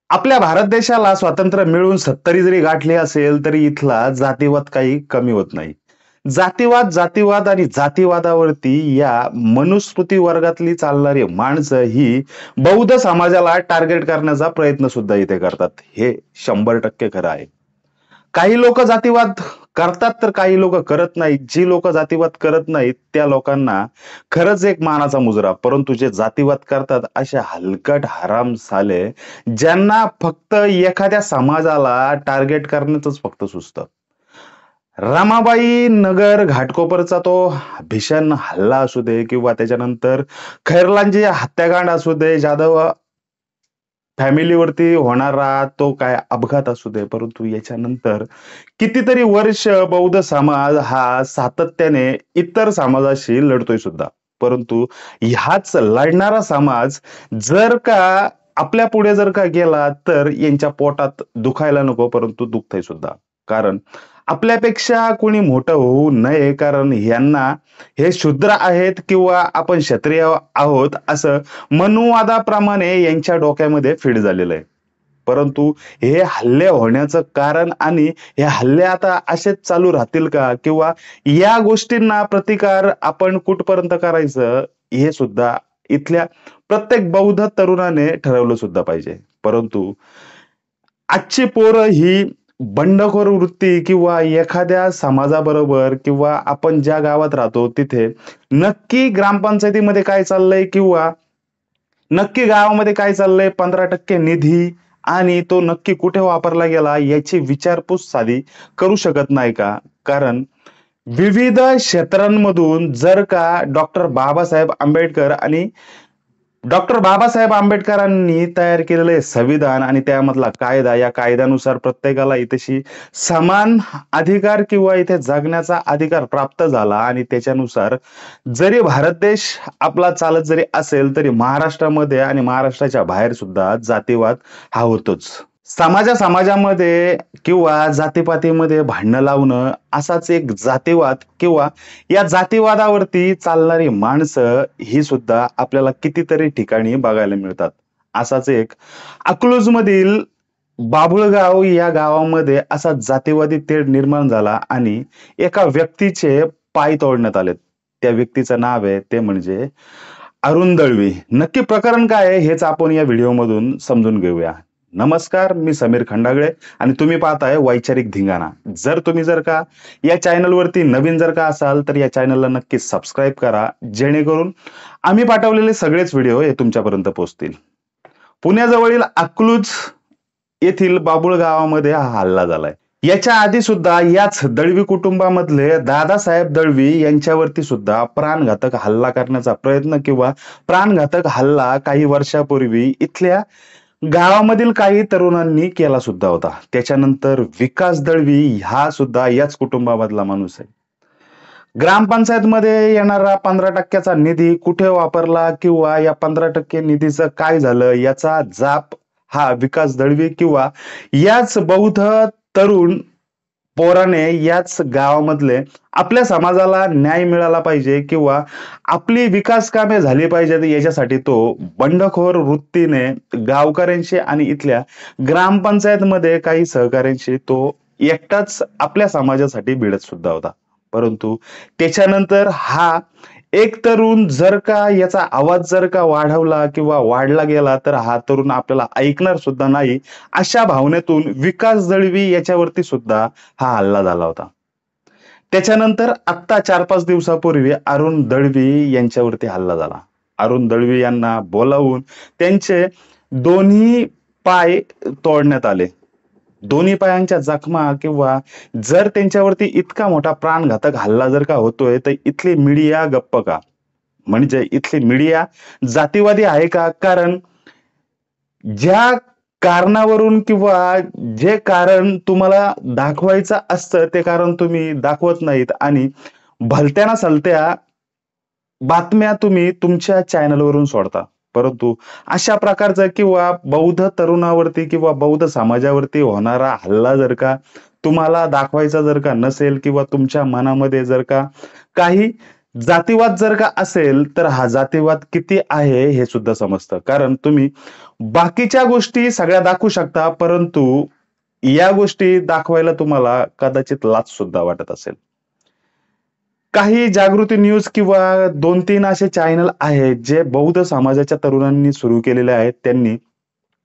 आपल्या भारत देशाला स्वातंत्र्य मिळून 70 जरी गाठले असेल, तरी इथला जातीवाद काही कमी होत नाही. जातीवाद आणि जातीवादावरती या मनुस्मृती वर्गातली चालणारी माणसं ही बौद्ध समाजाला टार्गेट करण्याचा प्रयत्न सुद्धा इथे करतात. हे 100% खरं आहे. काही लोक जातीवाद करतात तर काही लोक करत नाहीत. जी लोक जातीवाद करत नाहीत त्या लोकांना खरंच एक मानाचा मुजरा. परंतु जे जातीवाद करतात अशा हलकट हराम साले ज्यांना फक्त एखाद्या समाजाला टार्गेट करण्यातच फक्त सुचतं. रमाबाई नगर घाटकोपरचा तो भीषण हल्ला असू दे किंवा त्याच्यानंतर खैरलांची हत्याकांड असू दे, जाधव फॅमिलीवरती होणारा तो काय अपघात असू दे, परंतु याच्यानंतर कितीतरी वर्ष बौद्ध समाज हा सातत्याने इतर समाजाशी लढतोय सुद्धा. परंतु ह्याच लढणारा समाज जर का आपल्या पुढे जर का गेला तर यांच्या पोटात दुखायला नको, परंतु दुखतंय सुद्धा. कारण आपल्यापेक्षा कोणी मोठं होऊ नये, कारण यांना हे शूद्र आहेत किंवा आपण क्षत्रिय आहोत असं मनुवादाप्रमाणे यांच्या डोक्यामध्ये फीड झालेलं आहे. परंतु हे हल्ले होण्याचं कारण आणि हे हल्ले आता असेच चालू राहतील का, किंवा या गोष्टींना प्रतिकार आपण कुठपर्यंत करायचं हे सुद्धा इथल्या प्रत्येक बौद्ध तरुणाने ठरवलं सुद्धा पाहिजे. परंतु आजची पोरं ही बंडखोर वृत्ती किंवा एखाद्या समाजाबरोबर किंवा आपण ज्या गावात राहतो तिथे नक्की ग्रामपंचायतीमध्ये काय चाललंय किंवा नक्की गावामध्ये काय चाललंय, 15% निधी आणि तो नक्की कुठे वापरला गेला याची विचारपूस साधी करू शकत नाही का? कारण विविध क्षेत्रांमधून जर का डॉक्टर बाबासाहेब आंबेडकरांनी तयार केलेले संविधान आणि त्यामधला कायदा, या कायद्यानुसार प्रत्येकाला इथेशी समान अधिकार किंवा इथे जगण्याचा अधिकार प्राप्त झाला आणि त्याच्यानुसार जरी भारत देश आपला चालत जरी असेल तरी महाराष्ट्रामध्ये आणि महाराष्ट्राच्या बाहेर सुद्धा जातीवाद हा होतोच. समाजामध्ये किंवा जातीपातीमध्ये भांडणं लावणं असाच एक जातीवाद किंवा या जातीवादावरती चालणारी माणसं ही सुद्धा आपल्याला कितीतरी ठिकाणी बघायला मिळतात. असाच एक अकलूज मधील बाभुळगाव या गावामध्ये असा जातीवादी तेढ निर्माण झाला आणि एका व्यक्तीचे पाय तोडण्यात आले. त्या व्यक्तीचं नाव आहे ते म्हणजे अरुण दळवी. नक्की प्रकरण काय आहे हेच आपण या व्हिडिओमधून समजून घेऊया. नमस्कार, मी समीर खंडागळे आणि तुम्ही पाहताय वैचारिक धिंगाणा. जर का या चॅनलवरती नवीन जर का असाल तर या चॅनलला नक्की सबस्क्राईब करा, जेणेकरून आम्ही पाठवलेले सगळेच व्हिडिओ हे तुमच्यापर्यंत पोहोचतील. पुण्याजवळील अकलूज येथील बाबुळ गावामध्ये हा हल्ला झालाय. याच्या आधी सुद्धा याच दळवी कुटुंबामधले दादासाहेब दळवी यांच्यावरती सुद्धा प्राणघातक हल्ला करण्याचा प्रयत्न किंवा प्राणघातक हल्ला काही वर्षापूर्वी इथल्या गावामधील काही तरुणांनी केला सुद्धा होता. त्याच्यानंतर विकास दळवी हा सुद्धा याच कुटुंबामधला माणूस आहे. ग्रामपंचायत मध्ये येणारा 15%चा निधी कुठे वापरला किंवा या 15% निधीचं काय झालं याचा जाप हा विकास दळवी किंवा याच बौद्ध तरुण पोराने याच गावामधले आपल्या समाजाला न्याय मिळाला पाहिजे किंवा आपली विकास कामे झाली पाहिजेत याच्यासाठी तो बंडखोर वृत्तीने गावकऱ्यांशी आणि इथल्या ग्रामपंचायत मध्ये काही सहकाऱ्यांशी तो एकटाच आपल्या समाजासाठी भिडत सुद्धा होता. परंतु त्याच्यानंतर हा एक तरुण जर का याचा आवाज जर का वाढवला किंवा वाढला गेला तर हा तरुण आपल्याला ऐकणार सुद्धा नाही, अशा भावनेतून विकास दळवी याच्यावरती सुद्धा हा हल्ला झाला होता. त्याच्यानंतर आत्ता 4-5 दिवसापूर्वी अरुण दळवी यांच्यावरती हल्ला झाला. अरुण दळवी यांना बोलावून त्यांचे दोन्ही पाय तोडण्यात आले. दोन्ही पायांच्या जखमा किंवा जर त्यांच्यावरती इतका मोठा प्राणघातक हल्ला जर का होतोय तर इथली मीडिया गप्प का? म्हणजे इथली मीडिया जातीवादी आहे का? कारण ज्या कारणावरून किंवा जे कारण तुम्हाला दाखवायचं असतं ते कारण तुम्ही दाखवत नाहीत आणि भलत्या ना सलत्या बातम्या तुम्ही तुमच्या चॅनलवरून सोडता. परंतु अशा प्रकारचा किंवा बौद्ध तरुणावरती किंवा बौद्ध समाजावरती होणारा हल्ला जर का तुम्हाला दाखवायचा जर का नसेल किंवा तुमच्या मनामध्ये जर का काही जातीवाद जर का असेल तर हा जातीवाद किती आहे हे सुद्धा समजतं. कारण तुम्ही बाकीच्या गोष्टी सगळ्या दाखवू शकता, परंतु या गोष्टी दाखवायला तुम्हाला कदाचित लाज सुद्धा वाटत असेल. काही जागृती न्यूज किंवा 2-3 असे चॅनल आहेत जे बौद्ध समाजाच्या तरुणांनी सुरू केलेले आहेत. त्यांनी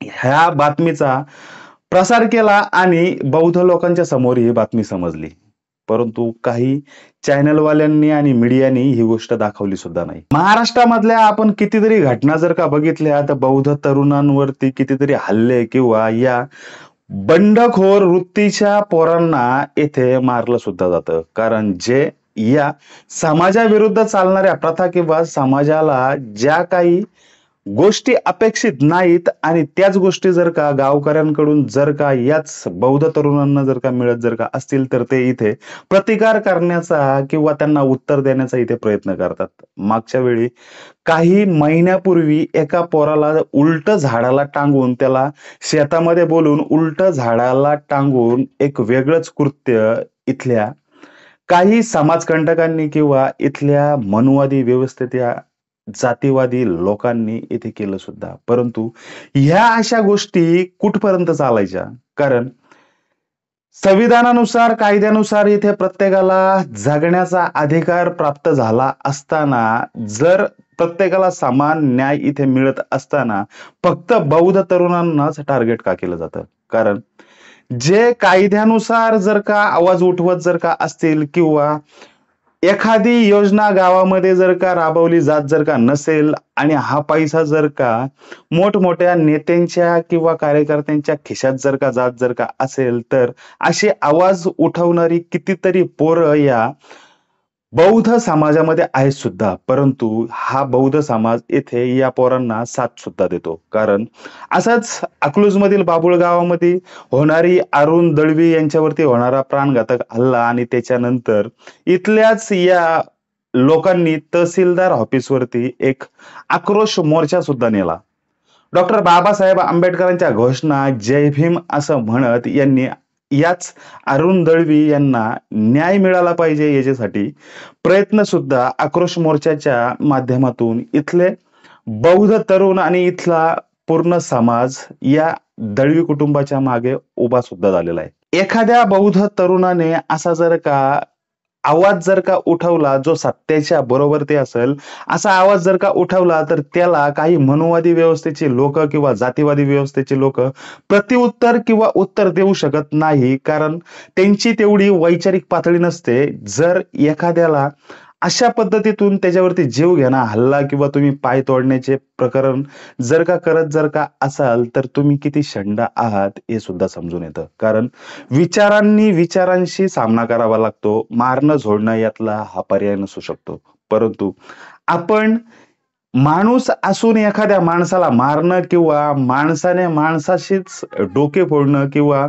ह्या बातमीचा प्रसार केला आणि बौद्ध लोकांच्या समोर ही बातमी समजली. परंतु काही चॅनलवाल्यांनी आणि मीडियानी ही गोष्ट दाखवली सुद्धा नाही. महाराष्ट्रामधल्या आपण कितीतरी घटना जर का बघितल्या तर बौद्ध तरुणांवरती कितीतरी हल्ले किंवा या बंडखोर वृत्तीच्या पोरांना येथे मारलं सुद्धा जातं. कारण जे या समाजाविरुद्ध चालणाऱ्या प्रथा किंवा समाजाला ज्या काही गोष्टी अपेक्षित नाहीत आणि त्याच गोष्टी जर का गावकऱ्यांकडून जर का याच बौद्ध तरुणांना जर का मिळत जर का असतील तर ते इथे प्रतिकार करण्याचा किंवा त्यांना उत्तर देण्याचा इथे प्रयत्न करतात. मागच्या वेळी काही महिन्यापूर्वी एका पोराला उलट झाडाला टांगून त्याला शेतामध्ये बोलून उलट झाडाला टांगून एक वेगळंच कृत्य इथल्या काही समाजकंटकांनी किंवा इथल्या मनुवादी व्यवस्थेत या जातीवादी लोकांनी इथे केलं सुद्धा. परंतु ह्या अशा गोष्टी कुठपर्यंत चालायच्या? कारण संविधानानुसार कायद्यानुसार इथे प्रत्येकाला जगण्याचा अधिकार प्राप्त झाला असताना जर प्रत्येकाला समान न्याय इथे मिळत असताना फक्त बौद्ध तरुणांनाच टार्गेट का केलं जातं? कारण जे कायद्यानुसार जर का आवाज उठवत जर का असतील किंवा एखादी योजना गावामध्ये जर का राबवली जात जर का नसेल आणि हा पैसा जर का मोठमोठ्या नेत्यांच्या किंवा कार्यकर्त्यांच्या खिशात जर का जात जर का असेल तर असे आवाज उठवणारी कितीतरी पोरं या बौद्ध समाजामध्ये आहेत सुद्धा. परंतु हा बौद्ध समाज येथे या पोरांना साथ सुद्धा देतो. कारण असंच अकलूजमधील बाबुळ गावामध्ये होणारी अरुण दळवी यांच्यावरती होणारा प्राणघातक हल्ला आणि त्याच्यानंतर इथल्याच या लोकांनी तहसीलदार ऑफिसवरती एक आक्रोश मोर्चा सुद्धा नेला. डॉक्टर बाबासाहेब आंबेडकरांच्या घोषणा जय भीम असं म्हणत यांनी याच अरुण दळवी यांना न्याय मिळाला पाहिजे याच्यासाठी प्रयत्न सुद्धा आक्रोश मोर्चाच्या माध्यमातून इथले बौद्ध तरुण आणि इथला पूर्ण समाज या दळवी कुटुंबाच्या मागे उभा सुद्धा झालेला आहे. एखाद्या बौद्ध तरुणाने असा जर का आवाज जर का उठवला जो सत्याच्या बरोबर ते असेल असा आवाज जर का उठवला तर त्याला काही मनुवादी व्यवस्थेचे लोक किंवा जातीवादी व्यवस्थेचे लोक प्रतिउत्तर किंवा उत्तर देऊ शकत नाही. कारण त्यांची तेवढी वैचारिक पातळी नसते. जर एखाद्याला अशा पद्धतीतून त्याच्यावरती जीव घेणा हल्ला किंवा तुम्ही पाय तोडण्याचे प्रकरण जर का करत जर का असाल तर तुम्ही किती शंड आहात हे सुद्धा समजून येतं. कारण विचारांशी सामना करावा लागतो. मारणं झोडणं यातला हा पर्याय नसू शकतो. परंतु आपण माणूस असून एखाद्या माणसाला मारणं किंवा माणसाने माणसाशीच डोके फोडणं किंवा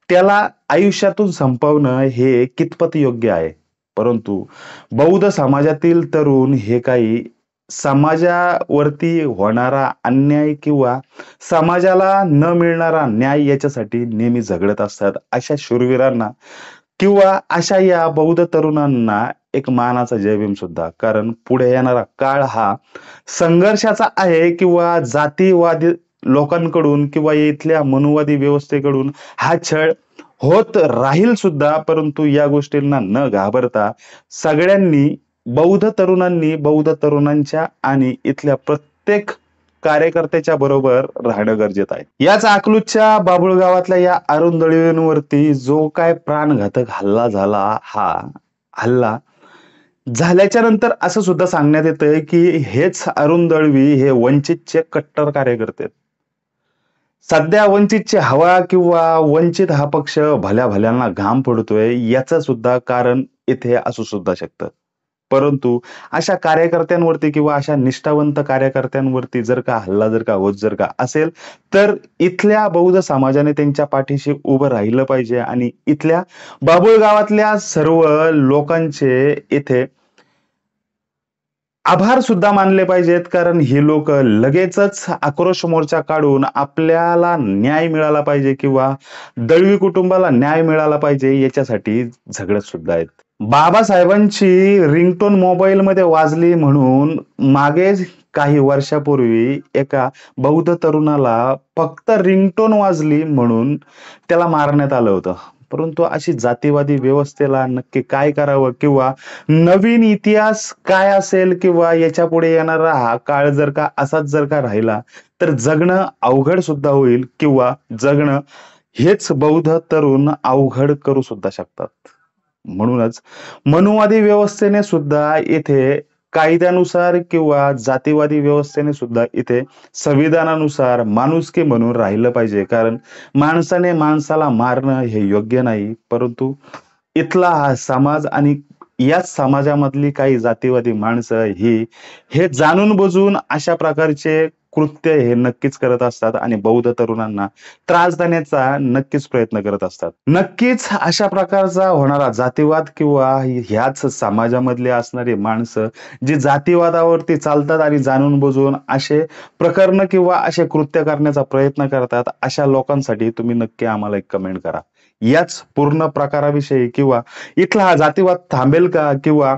त्याला आयुष्यातून संपवणं हे कितपत योग्य आहे? परंतु बौद्ध समाजातील तरुण हे काही समाजावरती होणारा अन्याय किंवा समाजाला न मिळणारा न्याय याच्यासाठी नेहमी झगडत असतात. अशा शूरवीरांना किंवा अशा या बौद्ध तरुणांना एक मानाचा जय भीम सुद्धा. कारण पुढे येणारा काळ हा संघर्षाचा आहे किंवा जातीवादी लोकांकडून किंवा इथल्या मनुवादी व्यवस्थेकडून हा छळ होत राहील सुद्धा. परंतु या गोष्टींना न घाबरता सगळ्यांनी बौद्ध तरुणांनी बौद्ध तरुणांच्या आणि इथल्या प्रत्येक कार्यकर्त्याच्या बरोबर राहणं गरजेचं आहे. याच अकलूजच्या बाबुळ गावातल्या या अरुण दळवींवरती जो काय प्राणघातक हल्ला झाला हा हल्ला झाल्याच्या नंतर असं सुद्धा सांगण्यात येतंय की हेच अरुण दळवी हे वंचितचे कट्टर कार्यकर्ते आहेत. सध्या वंचितची हवा किंवा वंचित हा पक्ष भल्या भल्यांना घाम पडतोय याचं सुद्धा कारण इथे असू सुद्धा शकतं. परंतु अशा कार्यकर्त्यांवरती किंवा अशा निष्ठावंत कार्यकर्त्यांवरती जर का हल्ला जर का होत जर का असेल तर इथल्या बौद्ध समाजाने त्यांच्या पाठीशी उभं राहिलं पाहिजे आणि इथल्या बाबुळ गावातल्या सर्व लोकांचे इथे आभार सुद्धा मानले पाहिजेत, कारण ही लोक लगेचच आक्रोश मोर्चा काढून आपल्याला न्याय मिळाला पाहिजे किंवा दळवी कुटुंबाला न्याय मिळाला पाहिजे याच्यासाठी झगडत सुद्धा आहेत. बाबासाहेबांची रिंगटोन मोबाईलमध्ये वाजली म्हणून मागे काही वर्षापूर्वी एका बौद्ध तरुणाला फक्त रिंगटोन वाजली म्हणून त्याला मारण्यात आलं होतं. परंतु अशी जातीवादी व्यवस्थेला नक्की काय करावं किंवा नवीन इतिहास काय असेल किंवा याच्यापुढे येणारा हा काळ जर का असाच जर का राहिला, तर जगणं अवघड सुद्धा होईल किंवा जगणं हेच बौद्ध तरुण अवघड करू सुद्धा शकतात. म्हणूनच मनुवादी व्यवस्थेने सुद्धा इथे कायद्यानुसार किंवा जातीवादी व्यवस्थेने सुद्धा इथे संविधानानुसार माणुसकी म्हणून राहिलं पाहिजे. कारण माणसाने माणसाला मारणं हे योग्य नाही. परंतु इथला हा समाज आणि याच समाजामधली काही जातीवादी माणसं ही हे जाणून बुजून अशा प्रकारचे कृत्य हे नक्कीच करत असतात आणि बौद्ध तरुणांना त्रास देण्याचा नक्कीच प्रयत्न करत असतात. नक्कीच अशा प्रकारचा होणारा जातीवाद किंवा ह्याच समाजामधले असणारी माणसं जी जातीवादावरती चालतात आणि जाणून बुजून असे प्रकरण किंवा असे कृत्य करण्याचा प्रयत्न करतात, अशा लोकांसाठी तुम्ही नक्की आम्हाला एक कमेंट करा. याच पूर्ण प्रकाराविषयी किंवा इथला हा जातीवाद थांबेल का किंवा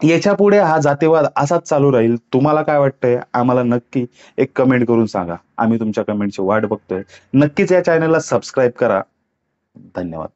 याच्यापुढे हा जातीवाद असाच चालू राहील, तुम्हाला काय वाटतंय आम्हाला नक्की एक कमेंट करून सांगा. आम्ही तुमच्या कमेंटची वाट बघतोय. नक्कीच या चॅनलला सबस्क्राईब करा. धन्यवाद.